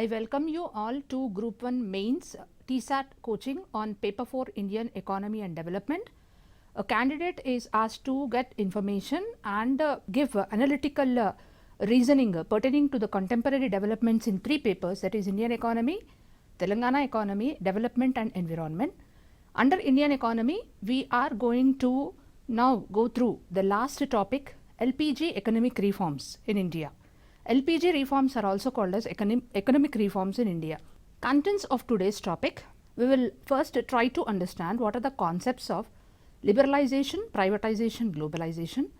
I welcome you all to Group 1 Mains Tsat coaching on Paper 4 Indian Economy and Development. A candidate is asked to get information and give analytical reasoning pertaining to the contemporary developments in 3 papers, that is Indian Economy, Telangana Economy, Development and Environment. Under Indian Economy, we are going to now go through the last topic, LPG economic reforms in India. LPG reforms are also called as economic reforms in India. Contents of today's topic, we will first try to understand what are the concepts of liberalization, privatization, globalization,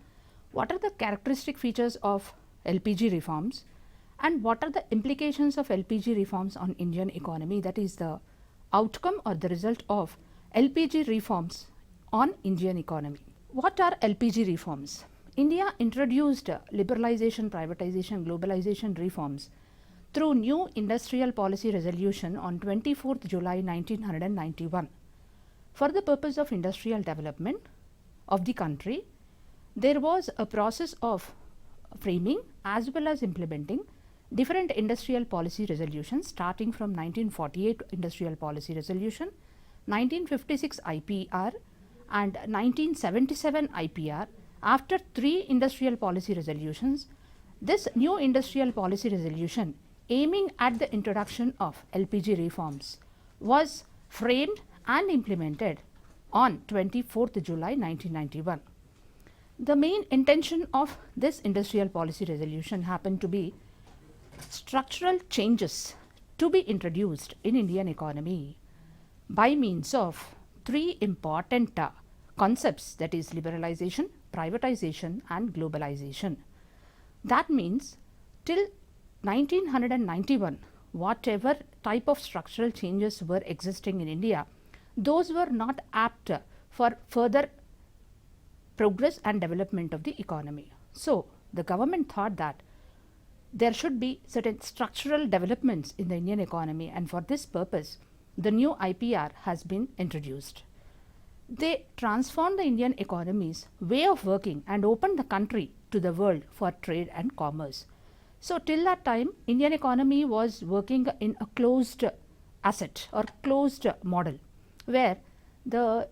what are the characteristic features of LPG reforms, and what are the implications of LPG reforms on Indian economy, that is the outcome or the result of LPG reforms on Indian economy. What are LPG reforms? India introduced liberalization, privatization, globalization reforms through new industrial policy resolution on 24th July 1991. For the purpose of industrial development of the country, there was a process of framing as well as implementing different industrial policy resolutions starting from 1948 Industrial Policy Resolution, 1956 IPR and 1977 IPR. After 3 industrial policy resolutions, this new industrial policy resolution aiming at the introduction of LPG reforms was framed and implemented on 24th July 1991. The main intention of this industrial policy resolution happened to be structural changes to be introduced in Indian economy by means of 3 important concepts, that is liberalization, privatization and globalization. That means till 1991, whatever type of structural changes were existing in India, those were not apt for further progress and development of the economy. So, the government thought that there should be certain structural developments in the Indian economy, and for this purpose the new IPR has been introduced. They transformed the Indian economy's way of working and opened the country to the world for trade and commerce. So, till that time Indian economy was working in a closed asset or closed model, where the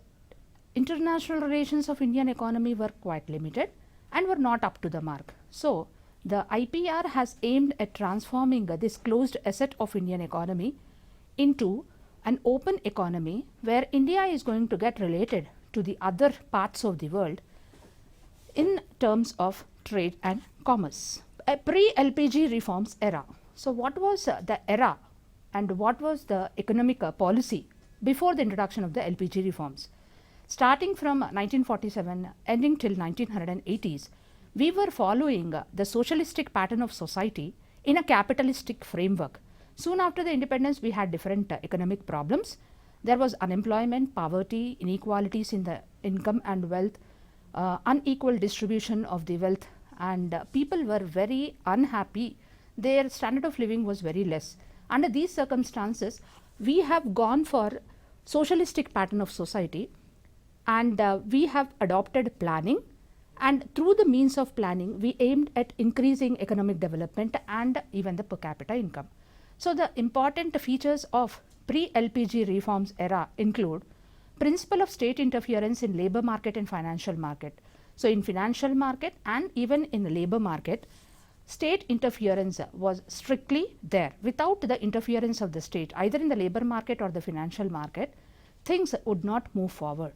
international relations of Indian economy were quite limited and were not up to the mark. So, the IPR has aimed at transforming this closed asset of Indian economy into an open economy where India is going to get related to the other parts of the world in terms of trade and commerce. A pre-LPG reforms era. So, what was the era and what was the economic policy before the introduction of the LPG reforms? Starting from 1947 ending till 1980s, we were following the socialistic pattern of society in a capitalistic framework. Soon after the independence, we had different economic problems. There was unemployment, poverty, inequalities in the income and wealth, unequal distribution of the wealth, and people were very unhappy. Their standard of living was very less. Under these circumstances, we have gone for socialistic pattern of society, and we have adopted planning, and through the means of planning, we aimed at increasing economic development and even the per capita income. So, the important features of pre-LPG reforms era include principle of state interference in labor market and financial market. So, in financial market and even in the labor market, state interference was strictly there. Without the interference of the state, either in the labor market or the financial market, things would not move forward.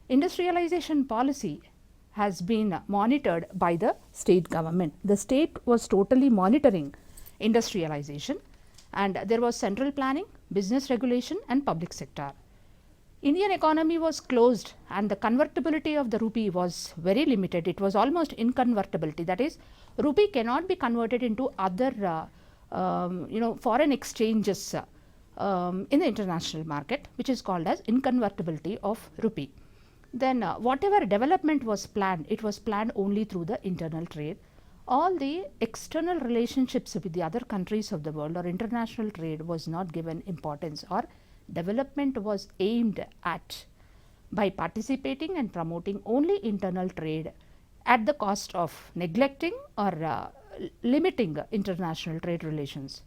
Industrialization policy has been monitored by the state government. The state was totally monitoring industrialization, and there was central planning, business regulation and public sector. Indian economy was closed and the convertibility of the rupee was very limited. It was almost inconvertibility, that is, rupee cannot be converted into other foreign exchanges in the international market, which is called as inconvertibility of rupee. Then whatever development was planned, it was planned only through the internal trade. All the external relationships with the other countries of the world or international trade was not given importance, or development was aimed at by participating and promoting only internal trade at the cost of neglecting or limiting international trade relations.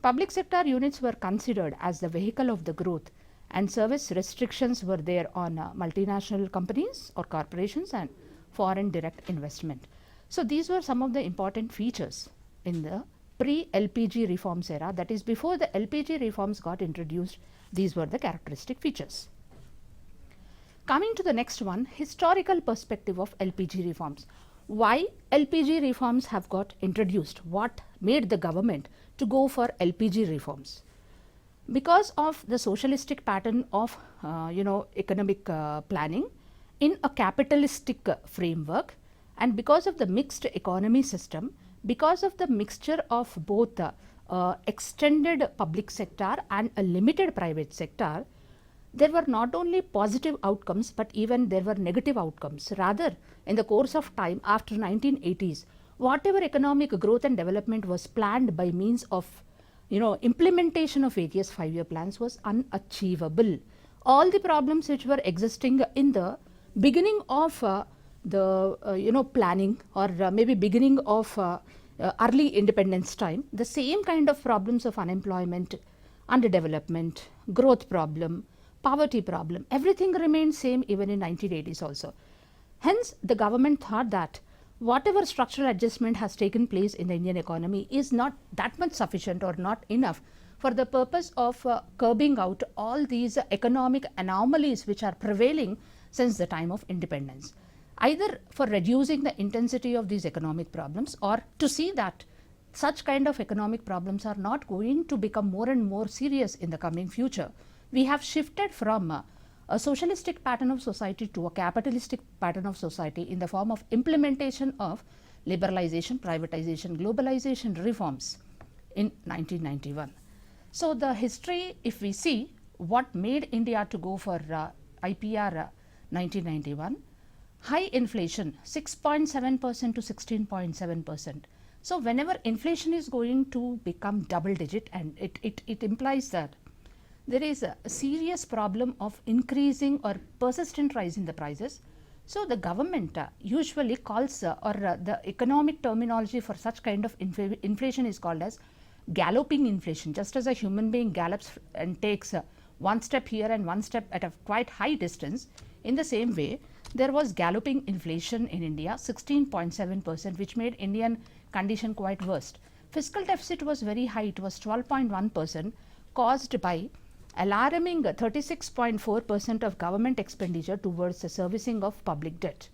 Public sector units were considered as the vehicle of the growth, and service restrictions were there on multinational companies or corporations and foreign direct investment. So these were some of the important features in the pre-LPG reforms era, that is before the LPG reforms got introduced. These were the characteristic features. Coming to the next one, historical perspective of LPG reforms. Why LPG reforms have got introduced? What made the government to go for LPG reforms? Because of the socialistic pattern of economic planning in a capitalistic framework, and because of the mixed economy system, because of the mixture of both extended public sector and a limited private sector, there were not only positive outcomes but even there were negative outcomes. Rather, in the course of time after 1980s, whatever economic growth and development was planned by means of implementation of various 5-year plans was unachievable. All the problems which were existing in the beginning of planning or maybe beginning of early independence time, the same kind of problems of unemployment, underdevelopment, growth problem, poverty problem, everything remained same even in 1980s also. Hence, the government thought that whatever structural adjustment has taken place in the Indian economy is not that much sufficient or not enough for the purpose of curbing out all these economic anomalies which are prevailing since the time of independence. Either for reducing the intensity of these economic problems or to see that such kind of economic problems are not going to become more and more serious in the coming future, we have shifted from a socialistic pattern of society to a capitalistic pattern of society in the form of implementation of liberalization, privatization, globalization reforms in 1991. So the history, if we see what made India to go for IPR 1991, high inflation 6.7% to 16.7%. So whenever inflation is going to become double digit, and it implies that there is a serious problem of increasing or persistent rise in the prices. So the government usually calls the economic terminology for such kind of inflation is called as galloping inflation. Just as a human being gallops and takes one step here and one step at a quite high distance, in the same way there was galloping inflation in India 16.7%, which made Indian condition quite worst. Fiscal deficit was very high, it was 12.1%, caused by alarming 36.4% of government expenditure towards the servicing of public debt.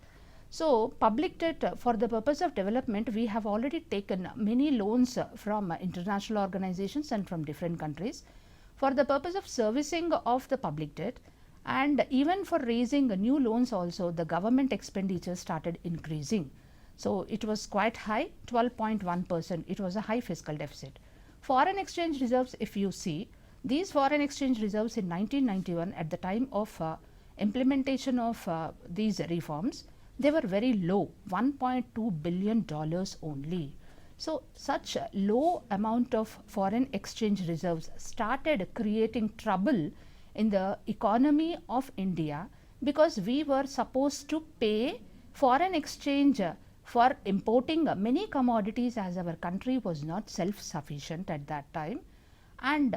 So public debt, for the purpose of development, we have already taken many loans from international organizations and from different countries for the purpose of servicing of the public debt, and even for raising new loans also the government expenditure started increasing. So it was quite high, 12.1%, it was a high fiscal deficit. Foreign exchange reserves, if you see, these foreign exchange reserves in 1991 at the time of implementation of these reforms, they were very low, $1.2 billion only. So such a low amount of foreign exchange reserves started creating trouble in the economy of India, because we were supposed to pay foreign exchange for importing many commodities, as our country was not self-sufficient at that time, and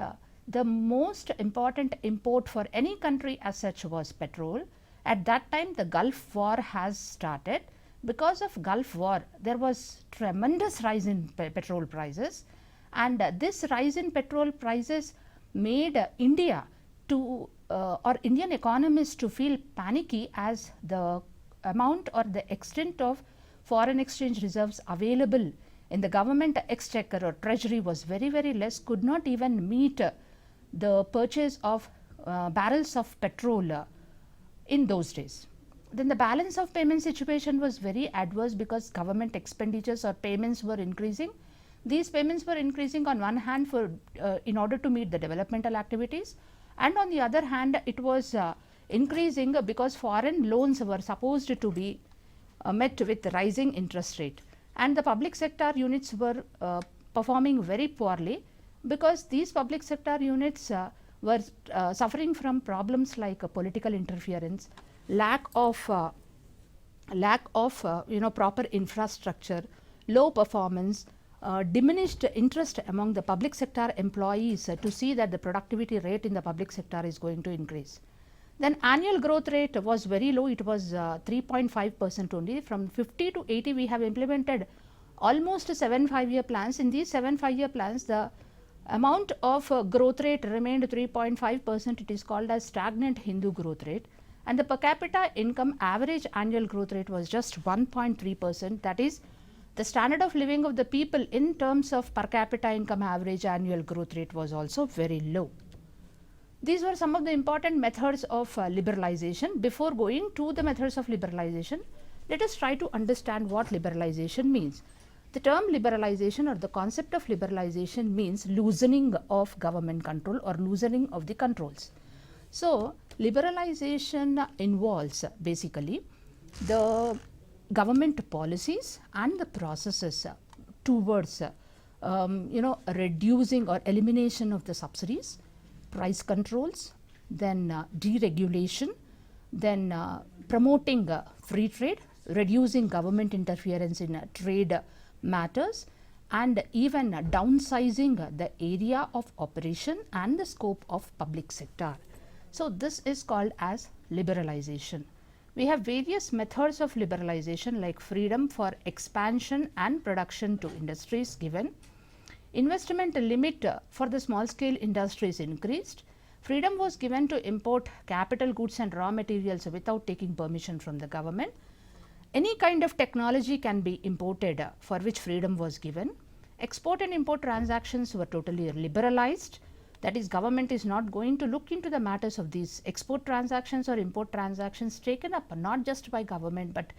the most important import for any country as such was petrol. At that time the Gulf War has started. Because of Gulf War, there was tremendous rise in petrol prices, and this rise in petrol prices made India to or Indian economists to feel panicky, as the amount or the extent of foreign exchange reserves available in the government exchequer or treasury was very, very less, could not even meet the purchase of barrels of petrol in those days. Then the balance of payment situation was very adverse, because government expenditures or payments were increasing. These payments were increasing on one hand for in order to meet the developmental activities, and on the other hand it was increasing because foreign loans were supposed to be met with rising interest rate, and the public sector units were performing very poorly, because these public sector units were suffering from problems like political interference, lack of proper infrastructure, low performance, diminished interest among the public sector employees to see that the productivity rate in the public sector is going to increase. Then annual growth rate was very low, it was 3.5% only. From 50 to 80 we have implemented almost 7 5-year plans. In these 7 5-year plans, the amount of growth rate remained 3.5%. It is called as stagnant Hindu growth rate, and the per capita income average annual growth rate was just 1.3%. That is, the standard of living of the people in terms of per capita income average annual growth rate was also very low. These were some of the important methods of liberalization. Before going to the methods of liberalization, let us try to understand what liberalization means. The term liberalization or the concept of liberalization means loosening of government control or loosening of the controls. So, liberalization involves basically the government policies and the processes towards reducing or elimination of the subsidies, price controls, then deregulation, then promoting free trade, reducing government interference in trade matters, and even downsizing the area of operation and the scope of public sector. So, this is called as liberalization. We have various methods of liberalization like freedom for expansion and production to industries given. Investment limit for the small scale industries increased. Freedom was given to import capital goods and raw materials without taking permission from the government. Any kind of technology can be imported for which freedom was given. Export and import transactions were totally liberalized. That is, government is not going to look into the matters of these export transactions or import transactions taken up not just by government but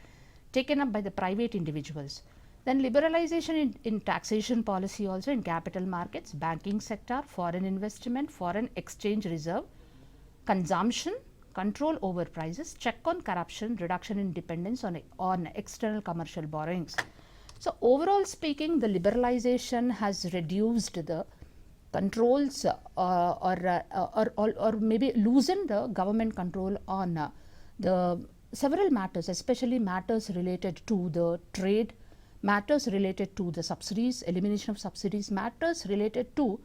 taken up by the private individuals. Then liberalization in taxation policy also in capital markets, banking sector, foreign investment, foreign exchange reserve, consumption, control over prices, check on corruption, reduction in dependence on external commercial borrowings. So, overall speaking, the liberalization has reduced the controls or maybe loosened the government control on the several matters, especially matters related to the trade, matters related to the subsidies, elimination of subsidies, matters related to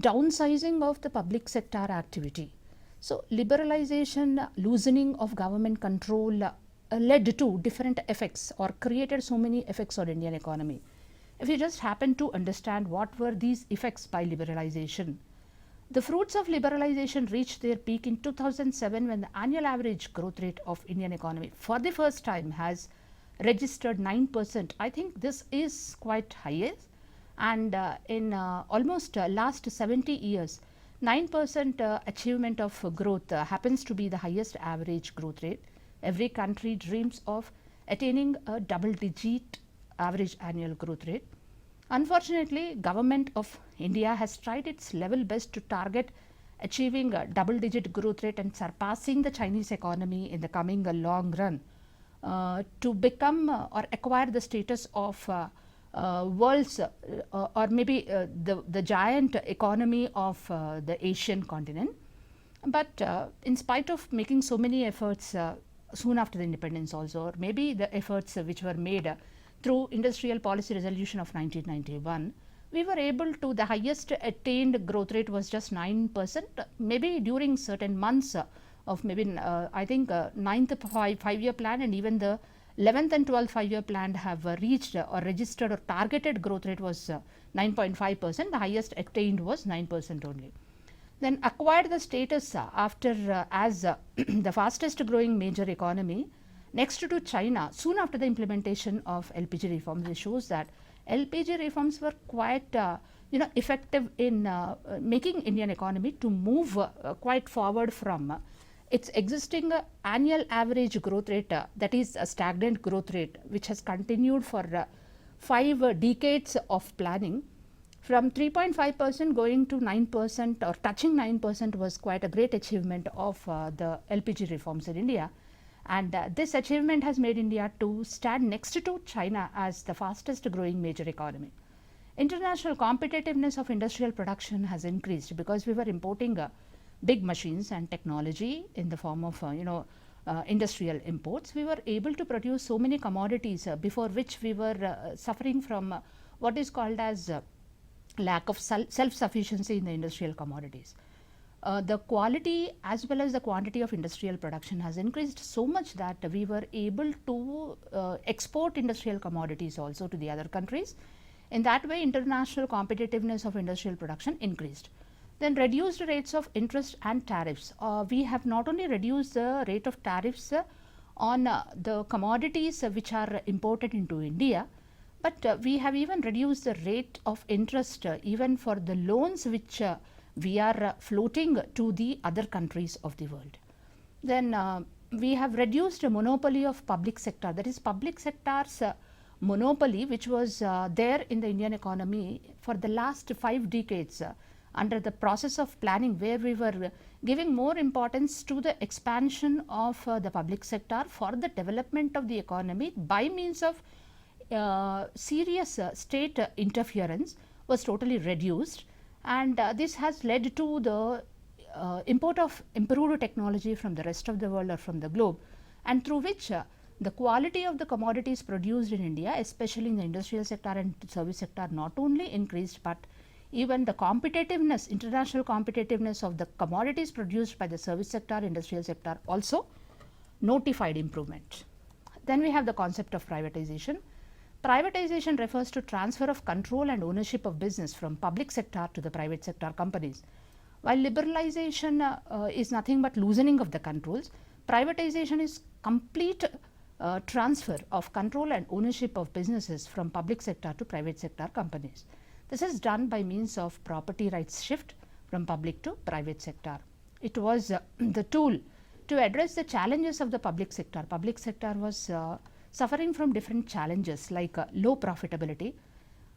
downsizing of the public sector activity. So, liberalization, loosening of government control led to different effects or created so many effects on Indian economy. If you just happen to understand what were these effects by liberalization, the fruits of liberalization reached their peak in 2007 when the annual average growth rate of Indian economy for the first time has registered 9%. I think this is quite high, and in almost last 70 years, 9% achievement of growth happens to be the highest average growth rate. Every country dreams of attaining a double-digit average annual growth rate. Unfortunately, government of India has tried its level best to target achieving a double-digit growth rate and surpassing the Chinese economy in the coming long run to become or acquire the status of world's or maybe the giant economy of the Asian continent. But in spite of making so many efforts soon after the independence also, or maybe the efforts which were made through industrial policy resolution of 1991, we were able to, the highest attained growth rate was just 9%, maybe during certain months of maybe I think 9th 5-year plan and even the 11th and 12th 5-year plan have reached or registered or targeted growth rate was 9.5%, the highest attained was 9% only. Then acquired the status after as the fastest growing major economy next to China soon after the implementation of LPG reforms. It shows that LPG reforms were quite effective in making Indian economy to move quite forward from its existing annual average growth rate, that is a stagnant growth rate which has continued for 5 decades of planning. From 3.5% going to 9% or touching 9% was quite a great achievement of the LPG reforms in India. And this achievement has made India to stand next to China as the fastest growing major economy. International competitiveness of industrial production has increased because we were importing big machines and technology in the form of industrial imports. We were able to produce so many commodities before which we were suffering from what is called as lack of self-sufficiency in the industrial commodities. The quality as well as the quantity of industrial production has increased so much that we were able to export industrial commodities also to the other countries. In that way, international competitiveness of industrial production increased. Then reduced rates of interest and tariffs. We have not only reduced the rate of tariffs on the commodities which are imported into India, but we have even reduced the rate of interest even for the loans which we are floating to the other countries of the world. Then we have reduced a monopoly of public sector, that is public sector's monopoly which was there in the Indian economy for the last 5 decades under the process of planning, where we were giving more importance to the expansion of the public sector for the development of the economy by means of serious state interference was totally reduced, and this has led to the import of improved technology from the rest of the world or from the globe, and through which the quality of the commodities produced in India, especially in the industrial sector and service sector, not only increased, but even the competitiveness, international competitiveness of the commodities produced by the service sector, industrial sector also notified improvement. Then we have the concept of privatization. Privatization refers to transfer of control and ownership of business from public sector to the private sector companies. While liberalization is nothing but loosening of the controls, privatization is complete transfer of control and ownership of businesses from public sector to private sector companies. This is done by means of property rights shift from public to private sector. It was the tool to address the challenges of the public sector. Public sector was suffering from different challenges like low profitability,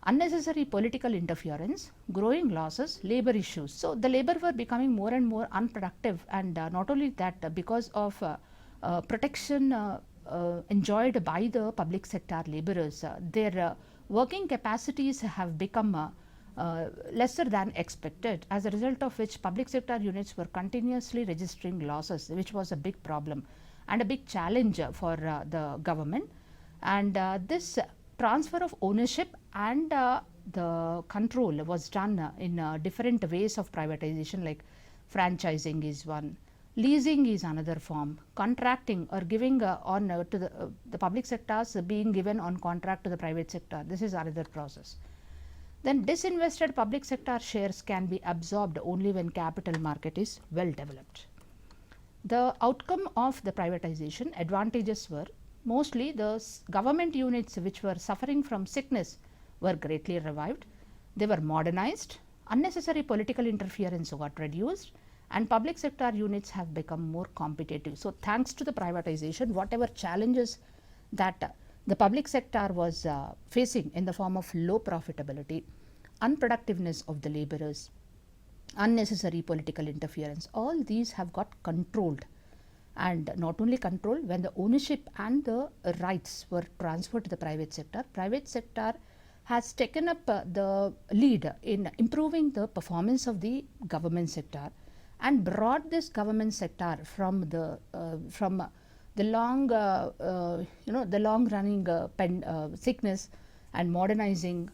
unnecessary political interference, growing losses, labor issues. So, the labor were becoming more and more unproductive, and not only that, because of protection enjoyed by the public sector laborers, their working capacities have become lesser than expected, as a result of which public sector units were continuously registering losses, which was a big problem and a big challenge for the government. And this transfer of ownership and the control was done in different ways of privatization, like franchising is one, leasing is another form, contracting or giving to the public sectors being given on contract to the private sector. This is another process. Then disinvested public sector shares can be absorbed only when capital market is well developed. The outcome of the privatization advantages were mostly the government units which were suffering from sickness were greatly revived. They were modernized, unnecessary political interference got reduced, and public sector units have become more competitive. So, thanks to the privatization, whatever challenges that the public sector was facing in the form of low profitability, unproductiveness of the laborers, unnecessary political interference, all these have got controlled. And not only controlled, when the ownership and the rights were transferred to the private sector has taken up the lead in improving the performance of the government sector and brought this government sector from the long the long running sickness and modernizing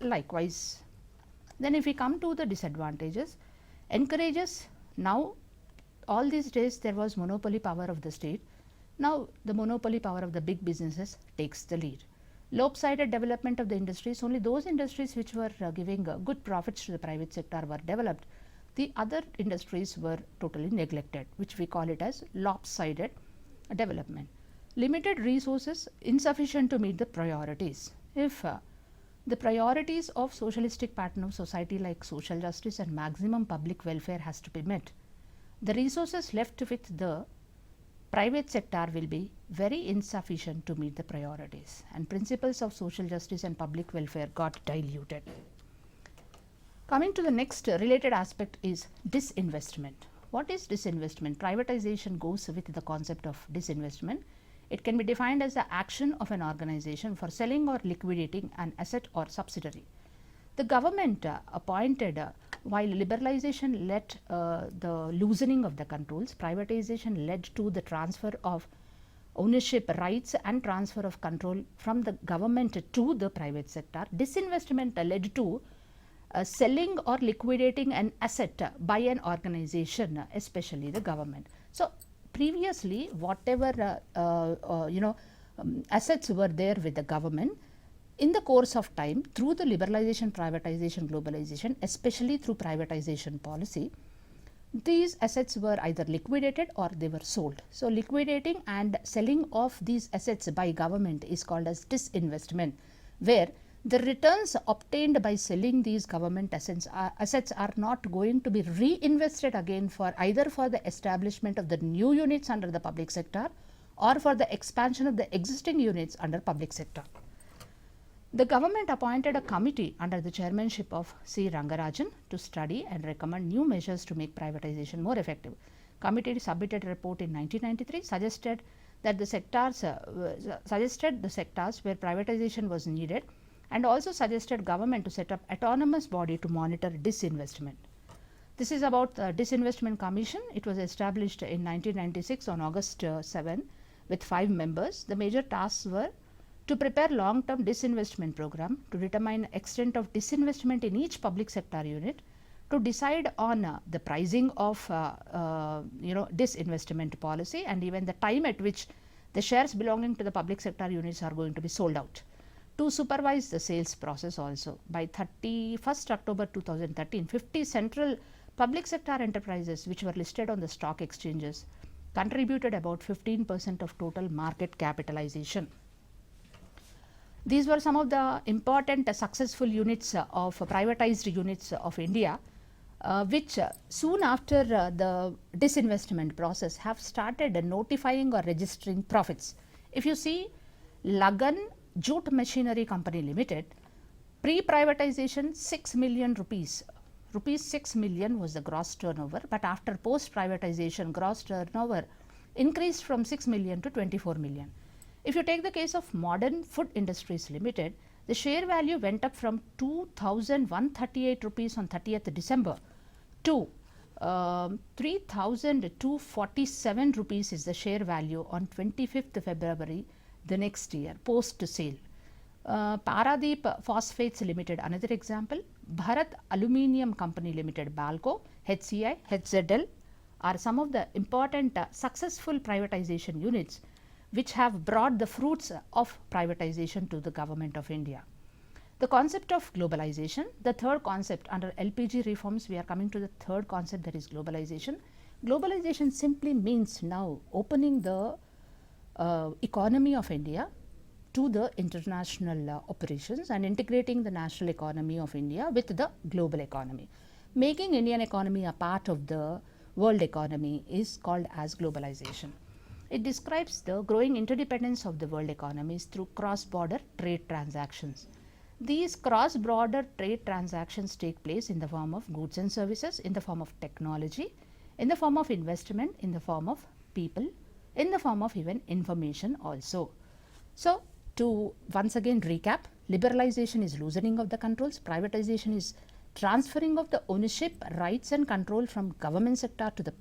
likewise. Then if we come to the disadvantages, encourages, now all these days there was monopoly power of the state. Now the monopoly power of the big businesses takes the lead. Lopsided development of the industries, only those industries which were giving good profits to the private sector were developed. The other industries were totally neglected, which we call it as lopsided development. Limited resources, insufficient to meet the priorities. If the priorities of socialistic pattern of society like social justice and maximum public welfare has to be met, the resources left with the private sector will be very insufficient to meet the priorities, and principles of social justice and public welfare got diluted. Coming to the next related aspect is disinvestment. What is disinvestment? Privatization goes with the concept of disinvestment. It can be defined as the action of an organization for selling or liquidating an asset or subsidiary. The government appointed, while liberalization led the loosening of the controls, privatization led to the transfer of ownership rights and transfer of control from the government to the private sector. Disinvestment led to selling or liquidating an asset by an organization, especially the government. So, previously whatever assets were there with the government, in the course of time through the liberalization, privatization, globalization, especially through privatization policy, these assets were either liquidated or they were sold. So, liquidating and selling of these assets by government is called as disinvestment, where the returns obtained by selling these government assets are not going to be reinvested again for either for the establishment of the new units under the public sector or for the expansion of the existing units under public sector. The government appointed a committee under the chairmanship of C. Rangarajan to study and recommend new measures to make privatization more effective. Committee submitted a report in 1993, suggested the sectors where privatization was needed, and also suggested government to set up autonomous body to monitor disinvestment. This is about the Disinvestment Commission. It was established in 1996 on August 7 with 5 members. The major tasks were to prepare long-term disinvestment program, to determine extent of disinvestment in each public sector unit, to decide on the pricing of disinvestment policy, and even the time at which the shares belonging to the public sector units are going to be sold out, to supervise the sales process also. By 31st October 2013, 50 central public sector enterprises which were listed on the stock exchanges contributed about 15% of total market capitalization. These were some of the important successful units of privatized units of India, which soon after the disinvestment process have started notifying or registering profits. If you see Lagan Jute Machinery Company Limited, pre-privatization 6 million rupees. Rupees 6 million was the gross turnover, but after post-privatization gross turnover increased from 6 million to 24 million. If you take the case of Modern Food Industries Limited, the share value went up from 2,138 rupees on 30th December to 3,247 rupees is the share value on 25th February the next year post sale. Paradeep Phosphates Limited, another example. Bharat Aluminium Company Limited, Balco, HCI, HZL are some of the important successful privatization units which have brought the fruits of privatization to the government of India. The concept of globalization, the third concept under LPG reforms, we are coming to the third concept, that is globalization. Globalization simply means now opening the economy of India to the international operations and integrating the national economy of India with the global economy. Making Indian economy a part of the world economy is called as globalization. It describes the growing interdependence of the world economies through cross-border trade transactions. These cross-border trade transactions take place in the form of goods and services, in the form of technology, in the form of investment, in the form of people, in the form of even information also. So, to once again recap, liberalization is loosening of the controls, privatization is transferring of the ownership, rights and control from government sector to the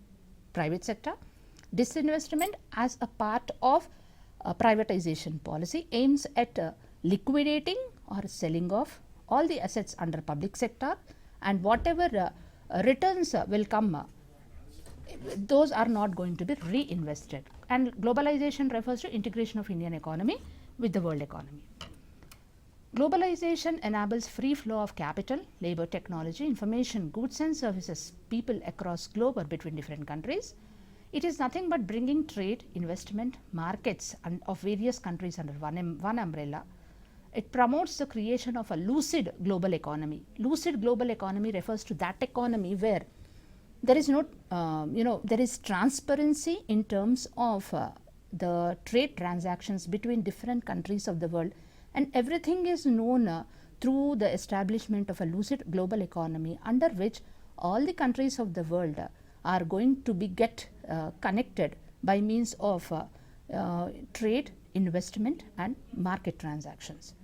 private sector. Disinvestment as a part of privatization policy aims at liquidating or selling off all the assets under public sector, and whatever returns will come, those are not going to be reinvested. And globalization refers to integration of Indian economy with the world economy. Globalization enables free flow of capital, labor, technology, information, goods and services, people across globe or between different countries. It is nothing but bringing trade, investment, markets of various countries under one umbrella. It promotes the creation of a lucid global economy. Lucid global economy refers to that economy where there is no, there is transparency in terms of the trade transactions between different countries of the world, and everything is known through the establishment of a lucid global economy under which all the countries of the world are going to be connected by means of trade, investment and market transactions.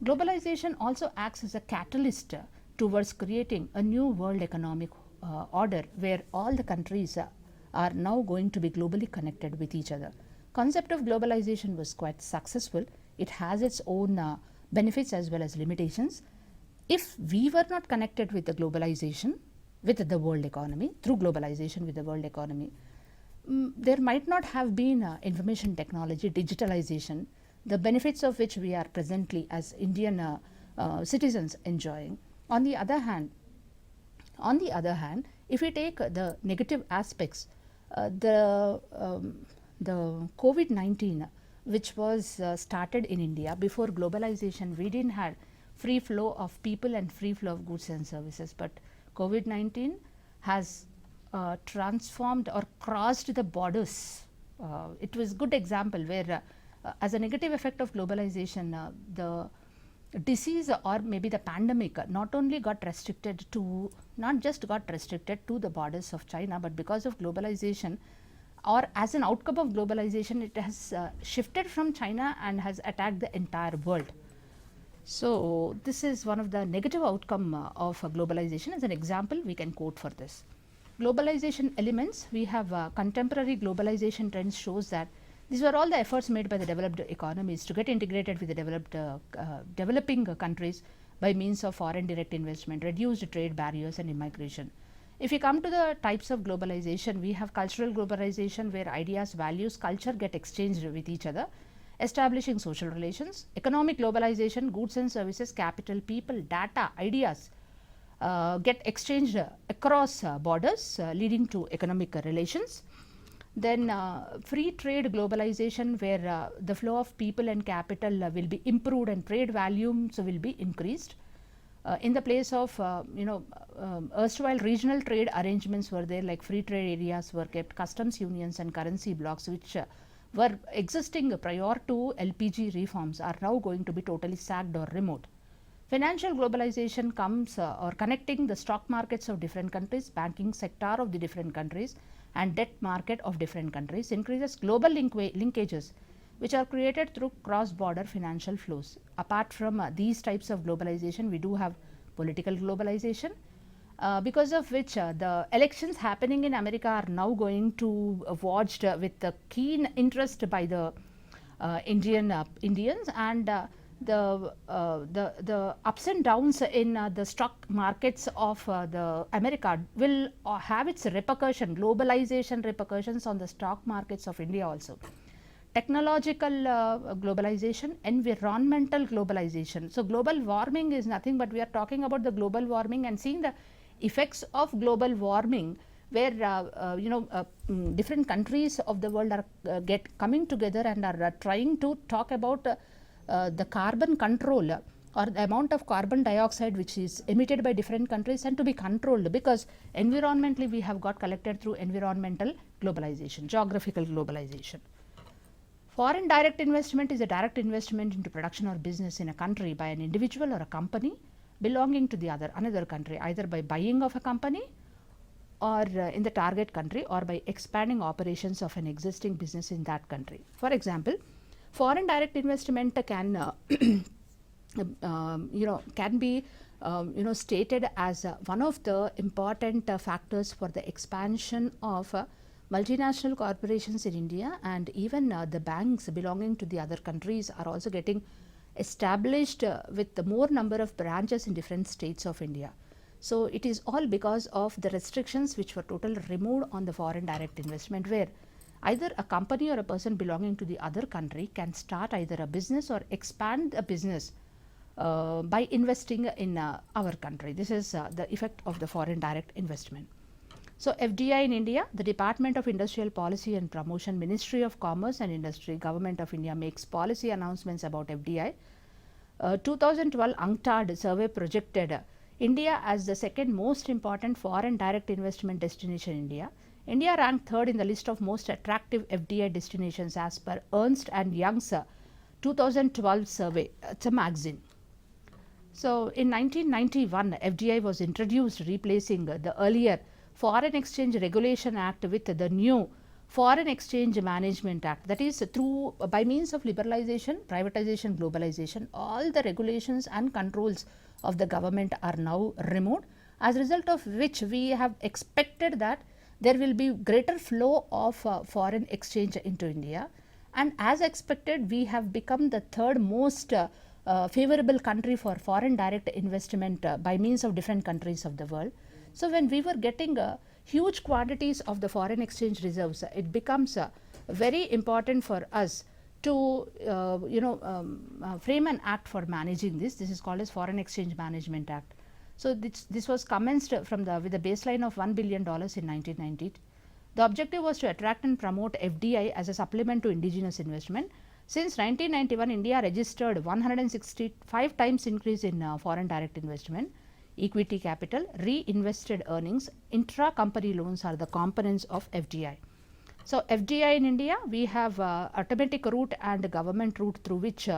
Globalization also acts as a catalyst towards creating a new world economic order where all the countries are now going to be globally connected with each other. concept of globalization was quite successful. It has its own benefits as well as limitations. If we were not connected with the globalization, with the world economy, through globalization with the world economy, there might not have been information technology, digitalization, the benefits of which we are presently as Indian citizens enjoying. On the other hand, if we take the negative aspects, the COVID-19, which was started in India before globalization, we didn't have free flow of people and free flow of goods and services, but COVID-19 has transformed or crossed the borders. It was a good example where as a negative effect of globalization, the disease or maybe the pandemic not only got restricted to, not just got restricted to the borders of China, but because of globalization or as an outcome of globalization, it has shifted from China and has attacked the entire world. So this is one of the negative outcome of globalization. As an example, we can quote for this. Globalization elements, we have contemporary globalization trends shows that these were all the efforts made by the developed economies to get integrated with the developing countries by means of foreign direct investment, reduced trade barriers and immigration. If we come to the types of globalization, we have cultural globalization where ideas, values, culture get exchanged with each other, establishing social relations. Economic globalization, goods and services, capital, people, data, ideas get exchanged across borders, leading to economic relations. Then free trade globalization, where the flow of people and capital will be improved and trade volumes will be increased. In the place of erstwhile regional trade arrangements were there, like free trade areas were kept, customs unions and currency blocks which were existing prior to LPG reforms are now going to be totally sacked or removed. Financial globalization comes or connecting the stock markets of different countries, banking sector of the different countries and debt market of different countries, increases global linkages which are created through cross-border financial flows. Apart from these types of globalization, we do have political globalization, because of which the elections happening in America are now going to watched with the keen interest by the Indians, and the ups and downs in the stock markets of the America will have its repercussion, globalization repercussions on the stock markets of India also. Technological globalization, environmental globalization. So global warming is nothing but we are talking about the global warming and seeing the effects of global warming, where different countries of the world are coming together and are trying to talk about the carbon control or the amount of carbon dioxide which is emitted by different countries and to be controlled, because environmentally we have got collected through environmental globalization, geographical globalization. Foreign direct investment is a direct investment into production or business in a country by an individual or a company belonging to the another country, either by buying of a company or in the target country, or by expanding operations of an existing business in that country. For example, foreign direct investment can can be stated as one of the important factors for the expansion of multinational corporations in India, and even the banks belonging to the other countries are also getting established with the more number of branches in different states of India. So it is all because of the restrictions which were totally removed on the foreign direct investment, where either a company or a person belonging to the other country can start either a business or expand a business by investing in our country. This is the effect of the foreign direct investment. So FDI in India, the Department of Industrial Policy and Promotion, Ministry of Commerce and Industry, Government of India makes policy announcements about FDI. 2012 UNCTAD survey projected India as the second most important foreign direct investment destination in India. India ranked third in the list of most attractive FDI destinations as per Ernst and Young's 2012 survey. It's a magazine. So in 1991, FDI was introduced, replacing the earlier Foreign Exchange Regulation Act with the new Foreign Exchange Management Act. That is, through by means of liberalization, privatization, globalization, all the regulations and controls of the government are now removed, as a result of which we have expected that there will be greater flow of foreign exchange into India, and as expected we have become the third most favorable country for foreign direct investment by means of different countries of the world. So when we were getting huge quantities of the foreign exchange reserves, it becomes very important for us to frame an act for managing this. This is called as Foreign Exchange Management Act. So this was commenced from with a baseline of $1 billion in 1990. The objective was to attract and promote FDI as a supplement to indigenous investment. Since 1991, India registered 165 times increase in foreign direct investment. Equity capital, reinvested earnings, intra-company loans are the components of FDI. So FDI in India, we have automatic route and government route through which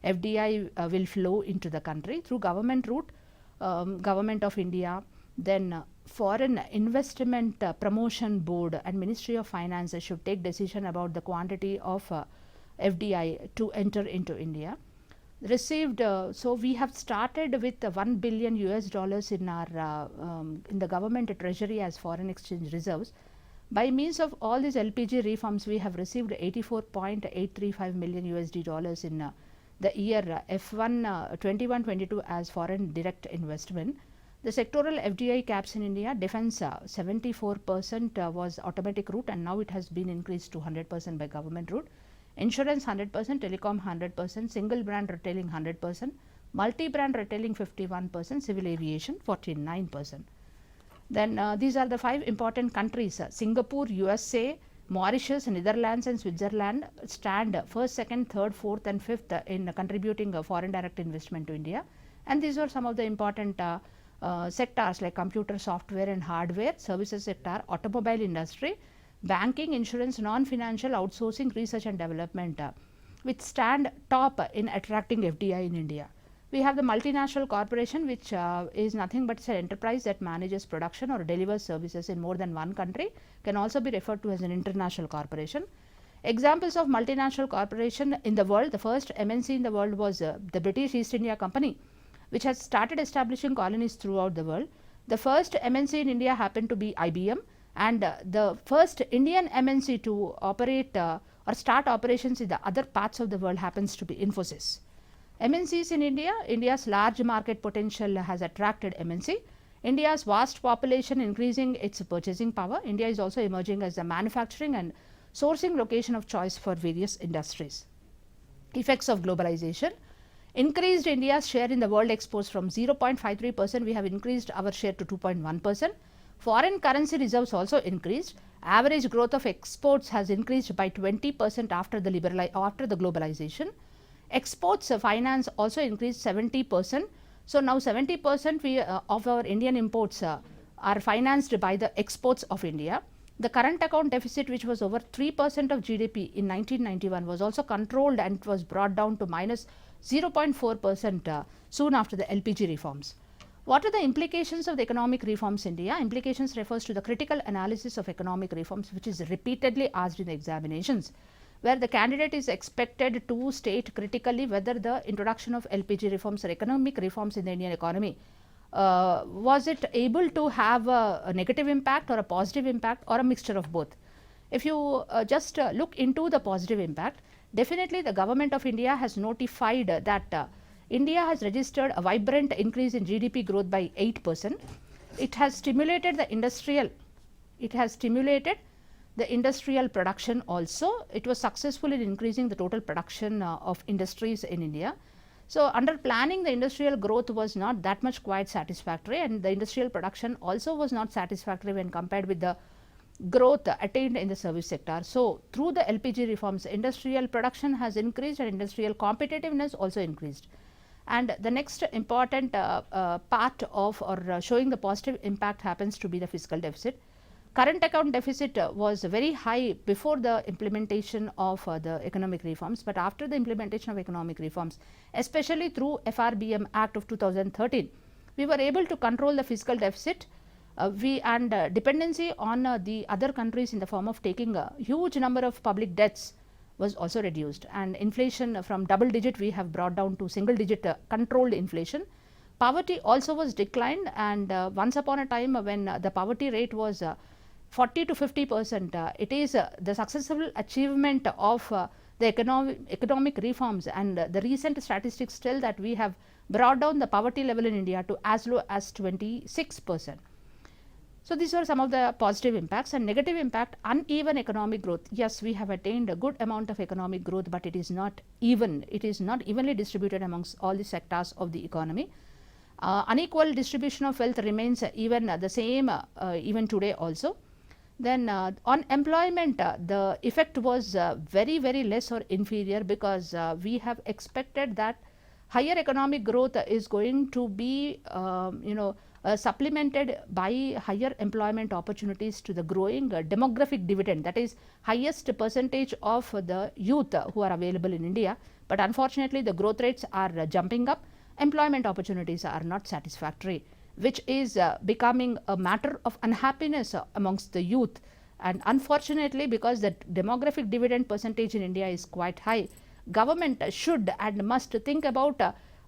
FDI will flow into the country. Through government route, Government of India, then Foreign Investment Promotion Board and Ministry of Finance should take decision about the quantity of FDI to enter into India. Received, so we have started with $1 billion in our in the government treasury as foreign exchange reserves. By means of all these LPG reforms, we have received $84.835 million in the year F1 21-22 as foreign direct investment. The sectoral FDI caps in India, defense 74% was automatic route, and now it has been increased to 100% by government route. Insurance 100%, telecom 100%, single brand retailing 100%, multi-brand retailing 51%, civil aviation 49%. Then these are the 5 important countries. Singapore, USA, Mauritius, Netherlands and Switzerland stand 1st, 2nd, 3rd, 4th and 5th in contributing foreign direct investment to India. And these are some of the important sectors like computer, software and hardware, services sector, automobile industry, banking, insurance, non-financial, outsourcing, research and development, which stand top in attracting FDI in India. We have the multinational corporation, which is nothing but an enterprise that manages production or delivers services in more than one country, can also be referred to as an international corporation. Examples of multinational corporation in the world, the first MNC in the world was the British East India Company, which has started establishing colonies throughout the world. The first MNC in India happened to be IBM, and the first Indian MNC to operate or start operations in the other parts of the world happens to be Infosys. MNCs in India, India's large market potential has attracted MNC. India's vast population increasing its purchasing power. India is also emerging as the manufacturing and sourcing location of choice for various industries. Effects of globalization. Increased India's share in the world exports from 0.53%, we have increased our share to 2.1%. Foreign currency reserves also increased. Average growth of exports has increased by 20% after the globalization. Exports finance also increased 70%. So now 70% of our Indian imports are financed by the exports of India. The current account deficit, which was over 3% of GDP in 1991, was also controlled and it was brought down to minus 0.4% soon after the LPG reforms. What are the implications of the economic reforms in India? Implications refers to the critical analysis of economic reforms, which is repeatedly asked in the examinations, where the candidate is expected to state critically whether the introduction of LPG reforms or economic reforms in the Indian economy was it able to have a negative impact or a positive impact or a mixture of both. If you just look into the positive impact, definitely the government of India has notified that India has registered a vibrant increase in GDP growth by 8%. It has stimulated the industrial production also. It was successful in increasing the total production of industries in India. So under planning, the industrial growth was not that much quite satisfactory, and the industrial production also was not satisfactory when compared with the growth attained in the service sector. So through the LPG reforms, industrial production has increased and industrial competitiveness also increased. And the next important part of or showing the positive impact happens to be the fiscal deficit. Current account deficit was very high before the implementation of the economic reforms, but after the implementation of economic reforms, especially through FRBM Act of 2013, we were able to control the fiscal deficit. Dependency on the other countries in the form of taking a huge number of public debts was also reduced, and inflation from double digit we have brought down to single digit controlled inflation. Poverty also was declined, and once upon a time when the poverty rate was 40 to 50%, it is the successful achievement of the the economic reforms and the recent statistics tell that we have brought down the poverty level in India to as low as 26%. So these are some of the positive impacts. And negative impact, uneven economic growth. Yes, we have attained a good amount of economic growth, but it is not even. It is not evenly distributed amongst all the sectors of the economy. Unequal distribution of wealth remains even the same even today also. Then on employment, the effect was very, very less or inferior, because we have expected that higher economic growth is going to be supplemented by higher employment opportunities to the growing demographic dividend, that is highest percentage of the youth who are available in India. But unfortunately, the growth rates are jumping up, employment opportunities are not satisfactory, which is becoming a matter of unhappiness amongst the youth. And unfortunately, because the demographic dividend percentage in India is quite high, government should and must think about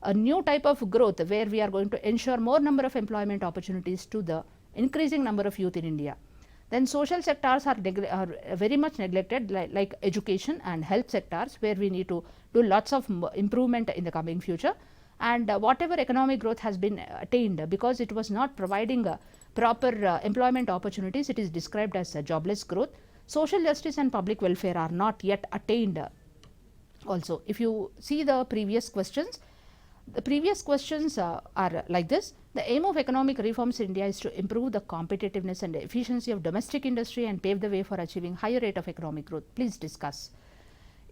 a new type of growth where we are going to ensure more number of employment opportunities to the increasing number of youth in India. Then social sectors are very much neglected, like education and health sectors, where we need to do lots of improvement in the coming future. And whatever economic growth has been attained, because it was not providing proper employment opportunities, it is described as jobless growth. Social justice and public welfare are not yet attained also. If you see the previous questions, the previous questions are like this. The aim of economic reforms in India is to improve the competitiveness and efficiency of domestic industry and pave the way for achieving higher rate of economic growth. Please discuss.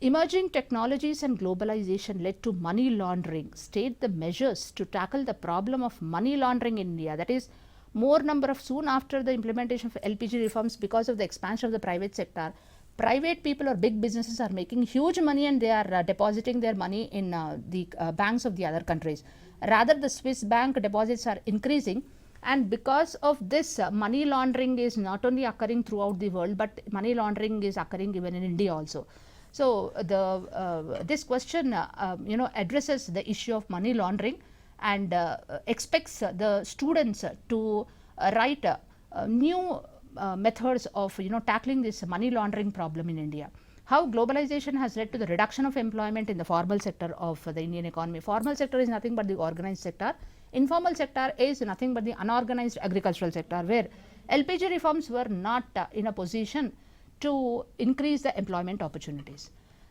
Emerging technologies and globalization led to money laundering. State the measures to tackle the problem of money laundering in India. That is, more number of, soon after the implementation of LPG reforms, because of the expansion of the private sector, private people or big businesses are making huge money, and they are depositing their money in the banks of the other countries. Rather, the Swiss bank deposits are increasing, and because of this, money laundering is not only occurring throughout the world, but money laundering is occurring even in India also. So this question addresses the issue of money laundering and expects the students to write new methods of tackling this money laundering problem in India. How globalization has led to the reduction of employment in the formal sector of the Indian economy. Formal sector is nothing but the organized sector. Informal sector is nothing but the unorganized agricultural sector, where LPG reforms were not in a position to increase the employment opportunities.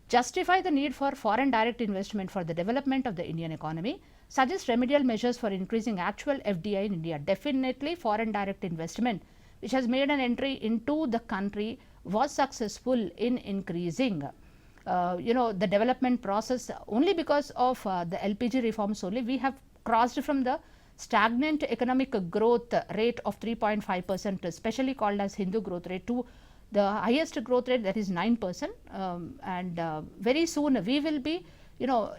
Justify the need for foreign direct investment for the development of the Indian economy. Suggest remedial measures for increasing actual FDI in India. Definitely foreign direct investment, which has made an entry into the country, was successful in increasing the development process. Only because of the LPG reforms only, we have crossed from the stagnant economic growth rate of 3.5%, especially called as Hindu growth rate, to the highest growth rate, that is 9%, and very soon we will be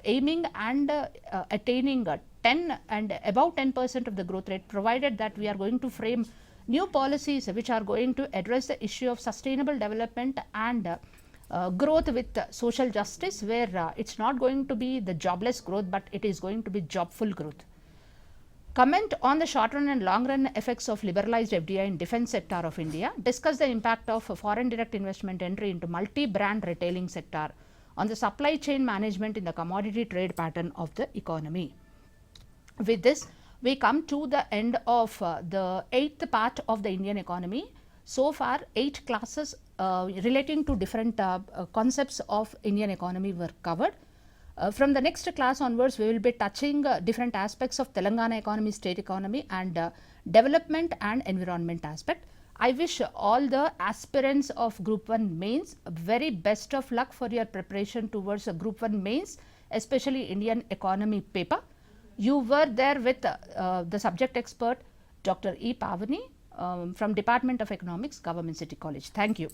aiming and attaining 10 and above 10% of the growth rate, provided that we are going to frame new policies which are going to address the issue of sustainable development and growth with social justice, where it's not going to be the jobless growth, but it is going to be jobful growth. Comment on the short run and long run effects of liberalized FDI in defense sector of India. Discuss the impact of foreign direct investment entry into multi-brand retailing sector on the supply chain management in the commodity trade pattern of the economy. With this, we come to the end of the 8th part of the Indian economy. So far, 8 classes relating to different concepts of Indian economy were covered. From the next class onwards, we will be touching different aspects of Telangana economy, state economy, and development and environment aspect. I wish all the aspirants of Group 1 mains very best of luck for your preparation towards Group 1 mains, especially Indian economy paper. You were there with the subject expert Dr. 𝗵𝗵 from Department of Economics, Government City College. Thank you.